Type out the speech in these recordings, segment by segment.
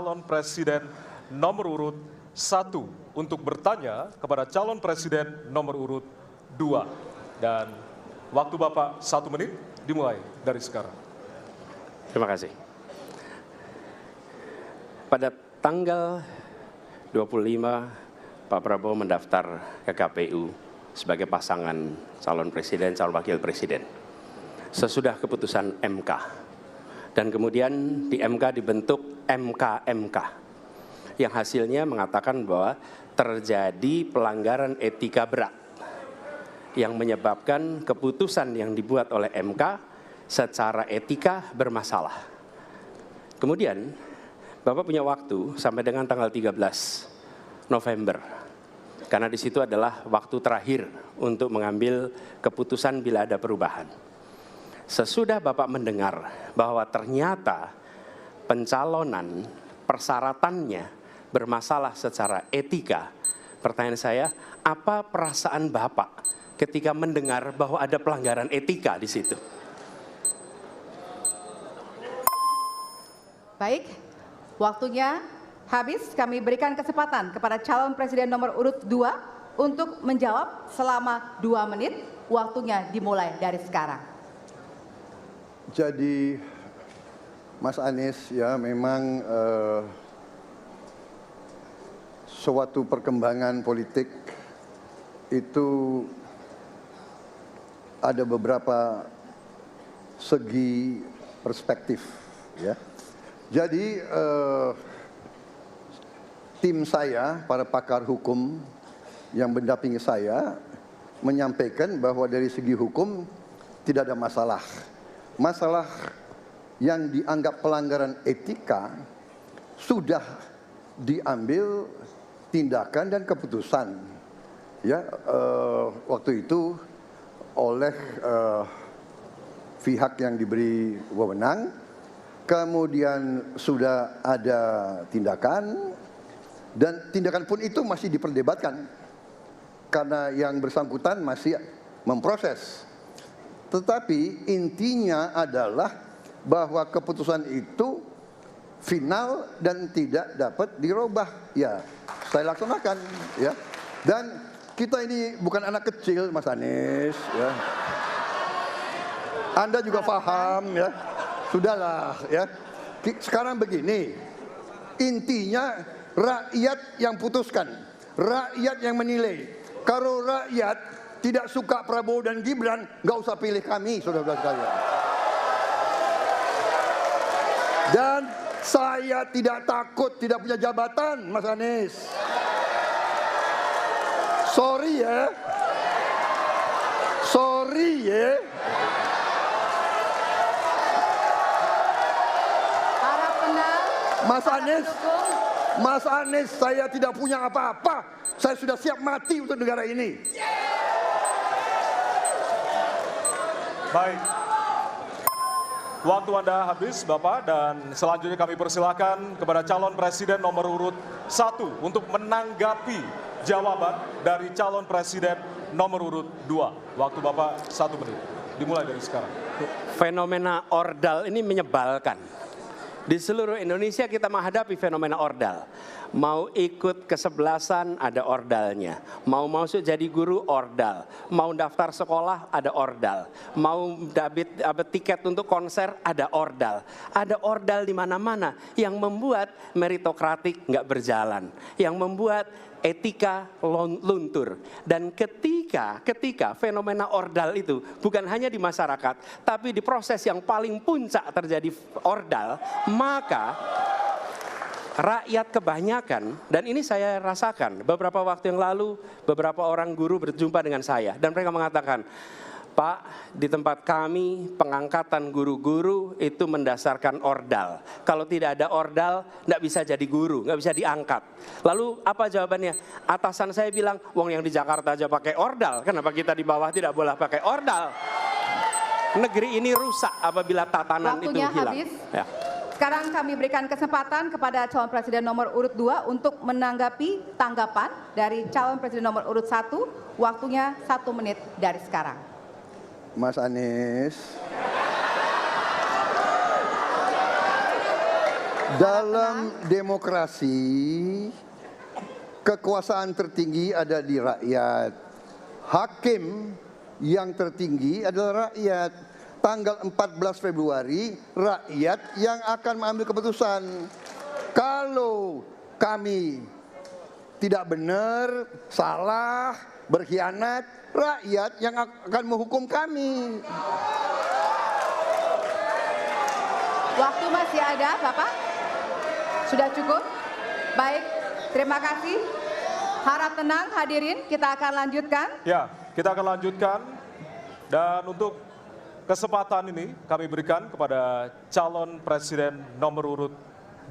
calon presiden nomor urut 1 untuk bertanya kepada calon presiden nomor urut 2. Dan waktu Bapak 1 menit dimulai dari sekarang. Terima kasih. Pada tanggal 25, Pak Prabowo mendaftar ke KPU sebagai pasangan calon presiden, calon wakil presiden. Sesudah keputusan MK. Dan kemudian di MK dibentuk MK yang hasilnya mengatakan bahwa terjadi pelanggaran etika berat yang menyebabkan keputusan yang dibuat oleh MK secara etika bermasalah. Kemudian Bapak punya waktu sampai dengan tanggal 13 November, karena di situ adalah waktu terakhir untuk mengambil keputusan bila ada perubahan. Sesudah Bapak mendengar bahwa ternyata pencalonan persyaratannya bermasalah secara etika, pertanyaan saya, apa perasaan Bapak ketika mendengar bahwa ada pelanggaran etika di situ? Baik, waktunya habis. Kami berikan kesempatan kepada calon presiden nomor urut 2 untuk menjawab selama 2 menit. Waktunya dimulai dari sekarang. Jadi Mas Anies ya memang suatu perkembangan politik itu ada beberapa segi perspektif ya. Jadi tim saya, para pakar hukum yang mendampingi saya menyampaikan bahwa dari segi hukum tidak ada masalah. Masalah yang dianggap pelanggaran etika sudah diambil tindakan dan keputusan ya waktu itu oleh pihak yang diberi wewenang. Kemudian sudah ada tindakan, dan tindakan pun itu masih diperdebatkan karena yang bersangkutan masih memproses. Tetapi intinya adalah bahwa keputusan itu final dan tidak dapat dirubah. Ya, saya laksanakan ya. Dan kita ini bukan anak kecil, Mas Anies ya. Anda juga paham ya. Sudahlah ya. Sekarang begini, intinya rakyat yang putuskan, rakyat yang menilai. Kalau rakyat tidak suka Prabowo dan Gibran, nggak usah pilih kami, saudara-saudara sekalian. Dan saya tidak takut tidak punya jabatan, Mas Anies. Sorry ya. Sorry ya. Mas Anies, saya tidak punya apa-apa. Saya sudah siap mati untuk negara ini. Baik. Waktu Anda habis, Bapak, dan selanjutnya kami persilakan kepada calon presiden nomor urut 1 untuk menanggapi jawaban dari calon presiden nomor urut 2. Waktu Bapak 1 menit. Dimulai dari sekarang. Fenomena ordal ini menyebalkan. Di seluruh Indonesia kita menghadapi fenomena ordal. Mau ikut kesebelasan ada ordalnya. Mau masuk jadi guru ordal. Mau daftar sekolah ada ordal. Mau dapat tiket untuk konser ada ordal. Ada ordal di mana-mana yang membuat meritokratik nggak berjalan. Yang membuat etika luntur. Dan ketika fenomena ordal itu bukan hanya di masyarakat, tapi di proses yang paling puncak terjadi ordal, maka rakyat kebanyakan, dan ini saya rasakan beberapa waktu yang lalu, beberapa orang guru berjumpa dengan saya dan mereka mengatakan, Pak, di tempat kami pengangkatan guru-guru itu mendasarkan ordal. Kalau tidak ada ordal, nggak bisa jadi guru, nggak bisa diangkat. Lalu apa jawabannya? Atasan saya bilang, wong yang di Jakarta aja pakai ordal, kenapa kita di bawah tidak boleh pakai ordal? Negeri ini rusak apabila tatanan Waktunya itu hilang. Habis. Ya. Sekarang kami berikan kesempatan kepada calon presiden nomor urut 2 untuk menanggapi tanggapan dari calon presiden nomor urut 1. Waktunya 1 menit dari sekarang. Mas Anies, Dalam demokrasi, kekuasaan tertinggi ada di rakyat. Hakim yang tertinggi adalah rakyat. Tanggal 14 Februari, rakyat yang akan mengambil keputusan. Kalau kami tidak benar, salah, berkhianat, rakyat yang akan menghukum kami. Waktu masih ada, Bapak? Sudah cukup? Baik, terima kasih. Harap tenang hadirin, kita akan lanjutkan. Ya, kita akan lanjutkan. Dan untuk kesempatan ini kami berikan kepada calon presiden nomor urut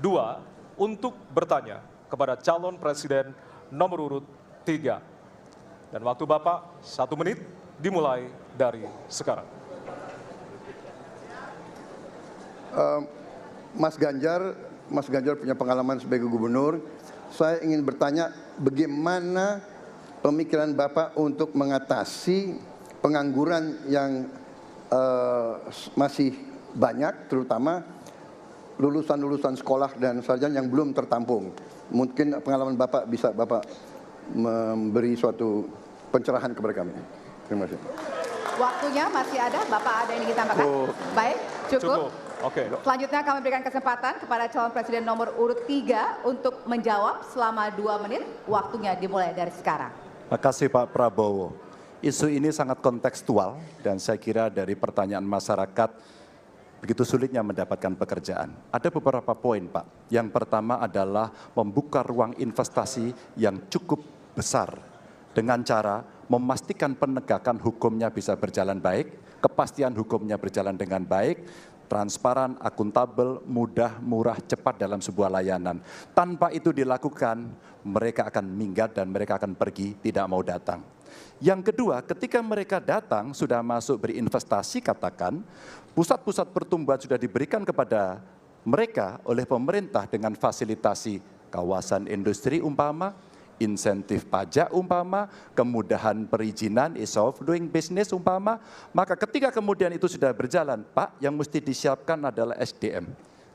2 untuk bertanya kepada calon presiden nomor urut 3. Dan waktu Bapak 1 menit dimulai dari sekarang. Mas Ganjar punya pengalaman sebagai gubernur. Saya ingin bertanya bagaimana pemikiran Bapak untuk mengatasi pengangguran yang masih banyak, terutama lulusan-lulusan sekolah dan sarjana yang belum tertampung. Mungkin pengalaman Bapak bisa Bapak memberi suatu pencerahan kepada kami. Terima kasih. Waktunya masih ada, Bapak ada yang ingin ditambahkan? Baik, cukup. Oke. Selanjutnya kami berikan kesempatan kepada calon presiden nomor urut 3 untuk menjawab selama 2 menit. Waktunya dimulai dari sekarang. Terima kasih Pak Prabowo. Isu ini sangat kontekstual dan saya kira dari pertanyaan masyarakat begitu sulitnya mendapatkan pekerjaan. Ada beberapa poin Pak. Yang pertama adalah membuka ruang investasi yang cukup besar dengan cara memastikan penegakan hukumnya bisa berjalan baik, kepastian hukumnya berjalan dengan baik, transparan, akuntabel, mudah, murah, cepat dalam sebuah layanan. Tanpa itu dilakukan, mereka akan minggat dan mereka akan pergi, tidak mau datang. Yang kedua, ketika mereka datang, sudah masuk berinvestasi katakan, pusat-pusat pertumbuhan sudah diberikan kepada mereka oleh pemerintah dengan fasilitasi kawasan industri umpama, insentif pajak umpama, kemudahan perizinan, ease of doing business umpama, maka ketika kemudian itu sudah berjalan, Pak, yang mesti disiapkan adalah SDM.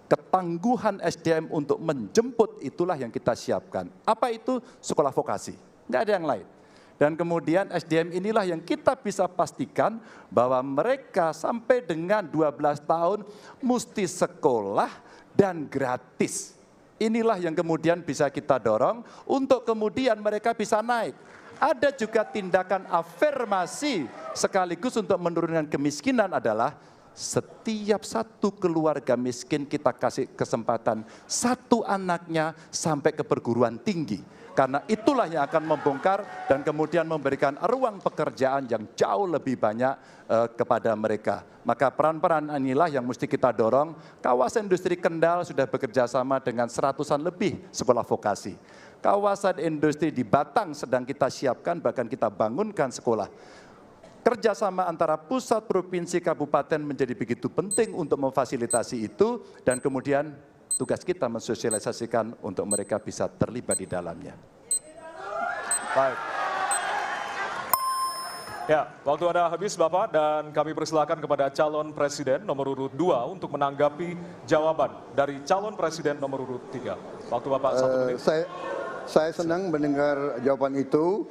Ketangguhan SDM untuk menjemput itulah yang kita siapkan. Apa itu? Sekolah vokasi, nggak ada yang lain. Dan kemudian SDM inilah yang kita bisa pastikan bahwa mereka sampai dengan 12 tahun mesti sekolah dan gratis. Inilah yang kemudian bisa kita dorong untuk kemudian mereka bisa naik. Ada juga tindakan afirmasi sekaligus untuk menurunkan kemiskinan adalah setiap satu keluarga miskin kita kasih kesempatan satu anaknya sampai ke perguruan tinggi. Karena itulah yang akan membongkar dan kemudian memberikan ruang pekerjaan yang jauh lebih banyak kepada mereka. Maka peran-peran inilah yang mesti kita dorong. Kawasan industri Kendal sudah bekerja sama dengan 100-an lebih sekolah vokasi. Kawasan industri di Batang sedang kita siapkan, bahkan kita bangunkan sekolah. Kerjasama antara pusat, provinsi, kabupaten menjadi begitu penting untuk memfasilitasi itu dan kemudian tugas kita mensosialisasikan untuk mereka bisa terlibat di dalamnya. Baik. Ya, waktu Anda habis Bapak dan kami persilakan kepada calon presiden nomor urut 2 untuk menanggapi jawaban dari calon presiden nomor urut 3. Waktu Bapak 1 menit. Saya senang mendengar jawaban itu.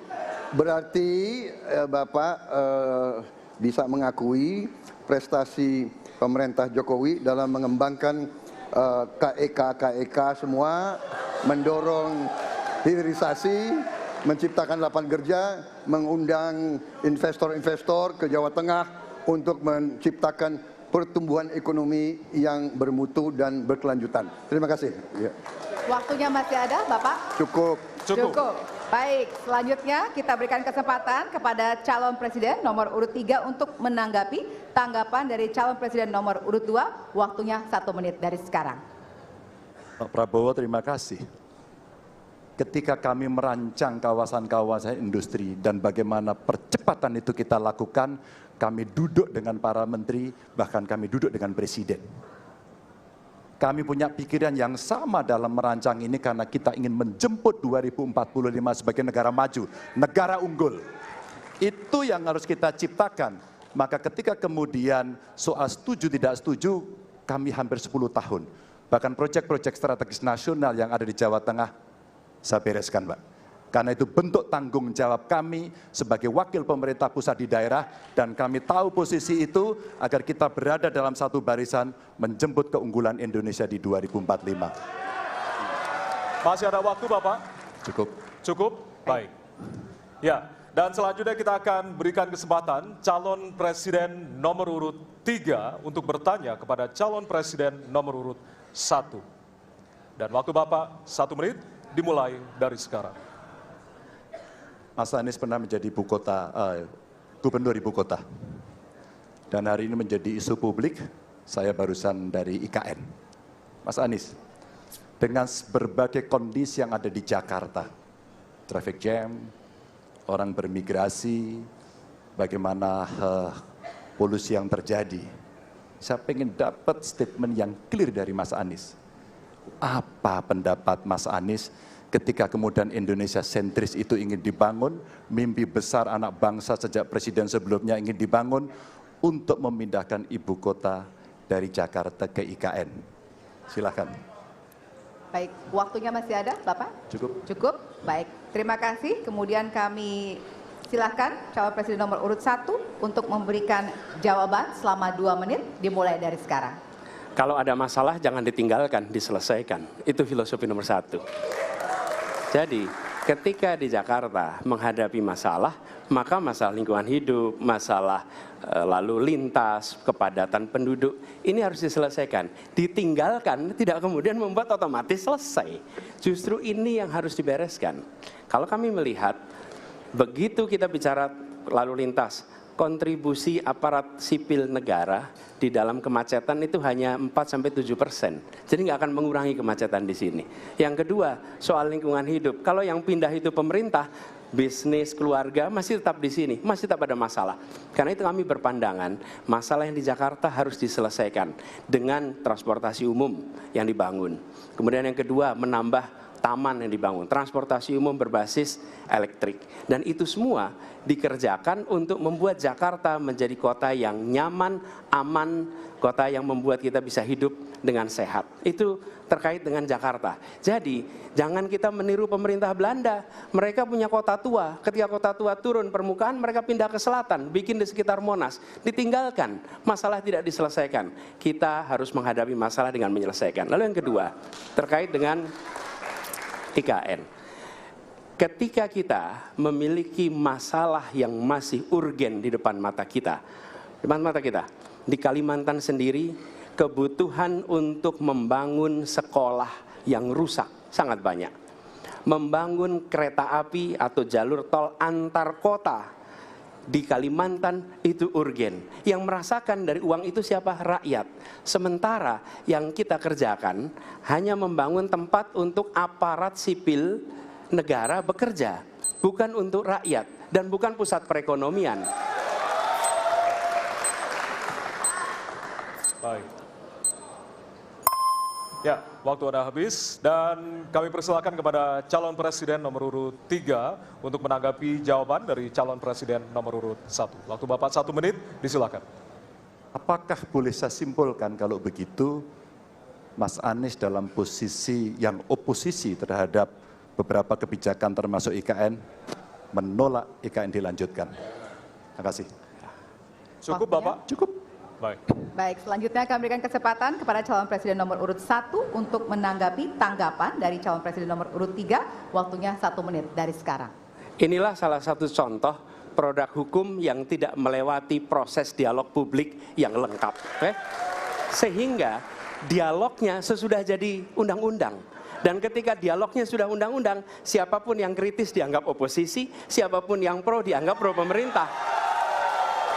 Berarti Bapak bisa mengakui prestasi pemerintah Jokowi dalam mengembangkan KEK semua, mendorong hilirisasi, menciptakan lapangan kerja, mengundang investor-investor ke Jawa Tengah untuk menciptakan pertumbuhan ekonomi yang bermutu dan berkelanjutan. Terima kasih. Ya. Waktunya masih ada, Bapak? Cukup. Baik, selanjutnya kita berikan kesempatan kepada calon presiden nomor urut 3 untuk menanggapi tanggapan dari calon presiden nomor urut 2. Waktunya 1 menit dari sekarang. Pak Prabowo, terima kasih. Ketika kami merancang kawasan-kawasan industri dan bagaimana percepatan itu kita lakukan, kami duduk dengan para menteri, bahkan kami duduk dengan presiden. Kami punya pikiran yang sama dalam merancang ini karena kita ingin menjemput 2045 sebagai negara maju, negara unggul. Itu yang harus kita ciptakan. Maka ketika kemudian soal setuju tidak setuju, kami hampir 10 tahun. Bahkan proyek-proyek strategis nasional yang ada di Jawa Tengah, saya bereskan, Pak. Karena itu bentuk tanggung jawab kami sebagai wakil pemerintah pusat di daerah, dan kami tahu posisi itu agar kita berada dalam satu barisan menjemput keunggulan Indonesia di 2045. Masih ada waktu, Bapak? Cukup. Cukup? Baik. Ya, dan selanjutnya kita akan berikan kesempatan calon presiden nomor urut 3 untuk bertanya kepada calon presiden nomor urut 1. Dan waktu Bapak 1 menit dimulai dari sekarang. Mas Anies pernah menjadi gubernur ibu kota. Dan hari ini menjadi isu publik, saya barusan dari IKN. Mas Anies, dengan berbagai kondisi yang ada di Jakarta, traffic jam, orang bermigrasi, bagaimana polusi yang terjadi, saya ingin dapat statement yang clear dari Mas Anies. Apa pendapat Mas Anies ketika kemudian Indonesia sentris itu ingin dibangun, mimpi besar anak bangsa sejak presiden sebelumnya ingin dibangun untuk memindahkan ibu kota dari Jakarta ke IKN. Silakan. Baik, waktunya masih ada, Bapak? Cukup. Cukup, baik. Terima kasih. Kemudian kami silakan calon presiden nomor urut 1 untuk memberikan jawaban selama 2 menit, dimulai dari sekarang. Kalau ada masalah jangan ditinggalkan, diselesaikan. Itu filosofi nomor 1. Jadi ketika di Jakarta menghadapi masalah, maka masalah lingkungan hidup, masalah lalu lintas, kepadatan penduduk, ini harus diselesaikan. Ditinggalkan tidak kemudian membuat otomatis selesai. Justru ini yang harus dibereskan. Kalau kami melihat, begitu kita bicara lalu lintas, kontribusi aparat sipil negara di dalam kemacetan itu hanya 4-7%. Jadi nggak akan mengurangi kemacetan di sini. Yang kedua, soal lingkungan hidup. Kalau yang pindah itu pemerintah, bisnis, keluarga masih tetap di sini, masih tetap ada masalah. Karena itu kami berpandangan, masalah yang di Jakarta harus diselesaikan dengan transportasi umum yang dibangun. Kemudian yang kedua, menambah taman yang dibangun, transportasi umum berbasis elektrik. Dan itu semua dikerjakan untuk membuat Jakarta menjadi kota yang nyaman, aman, kota yang membuat kita bisa hidup dengan sehat. Itu terkait dengan Jakarta. Jadi, jangan kita meniru pemerintah Belanda. Mereka punya kota tua. Ketika kota tua turun permukaan, mereka pindah ke selatan, bikin di sekitar Monas. Ditinggalkan, masalah tidak diselesaikan. Kita harus menghadapi masalah dengan menyelesaikan. Lalu yang kedua, terkait dengan IKN. Ketika kita memiliki masalah yang masih urgen di depan mata kita, di Kalimantan sendiri, kebutuhan untuk membangun sekolah yang rusak sangat banyak. Membangun kereta api atau jalur tol antar kota di Kalimantan itu urgen. Yang merasakan dari uang itu siapa? Rakyat. Sementara yang kita kerjakan hanya membangun tempat untuk aparat sipil negara bekerja, bukan untuk rakyat dan bukan pusat perekonomian. Baik. Ya, waktu Anda habis dan kami persilakan kepada calon presiden nomor urut 3 untuk menanggapi jawaban dari calon presiden nomor urut 1. Waktu Bapak 1 menit, disilakan. Apakah boleh saya simpulkan kalau begitu, Mas Anies dalam posisi yang oposisi terhadap beberapa kebijakan termasuk IKN, menolak IKN dilanjutkan? Terima kasih. Cukup, Waktunya? Bapak? Cukup. Baik. Baik, selanjutnya kami berikan kesempatan kepada calon presiden nomor urut 1 untuk menanggapi tanggapan dari calon presiden nomor urut 3, waktunya 1 menit dari sekarang. Inilah salah satu contoh produk hukum yang tidak melewati proses dialog publik yang lengkap. Sehingga dialognya sesudah jadi undang-undang. Dan ketika dialognya sudah undang-undang, siapapun yang kritis dianggap oposisi, siapapun yang pro dianggap pro pemerintah.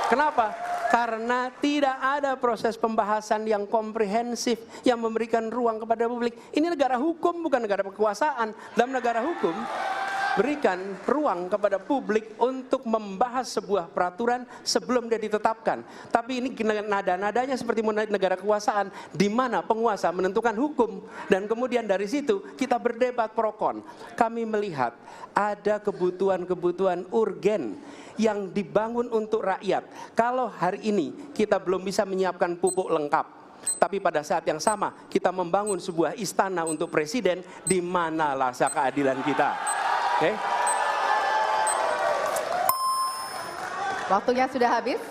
Kenapa? Karena tidak ada proses pembahasan yang komprehensif yang memberikan ruang kepada publik. Ini negara hukum, bukan negara kekuasaan. Dalam negara hukum, berikan ruang kepada publik untuk membahas sebuah peraturan sebelum dia ditetapkan. Tapi ini nada-nadanya seperti negara kekuasaan, di mana penguasa menentukan hukum. Dan kemudian dari situ kita berdebat pro kon. Kami melihat ada kebutuhan-kebutuhan urgen yang dibangun untuk rakyat. Kalau hari ini kita belum bisa menyiapkan pupuk lengkap, Tapi pada saat yang sama kita membangun sebuah istana untuk presiden, di mana rasa keadilan kita? Oke? Waktunya sudah habis.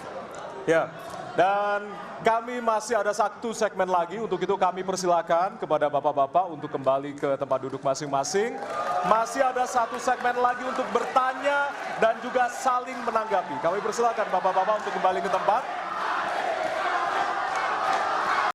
Ya, dan kami masih ada satu segmen lagi. Untuk itu kami persilakan kepada bapak-bapak untuk kembali ke tempat duduk masing-masing. Masih ada satu segmen lagi untuk bertanya dan juga saling menanggapi. Kami persilakan bapak-bapak untuk kembali ke tempat.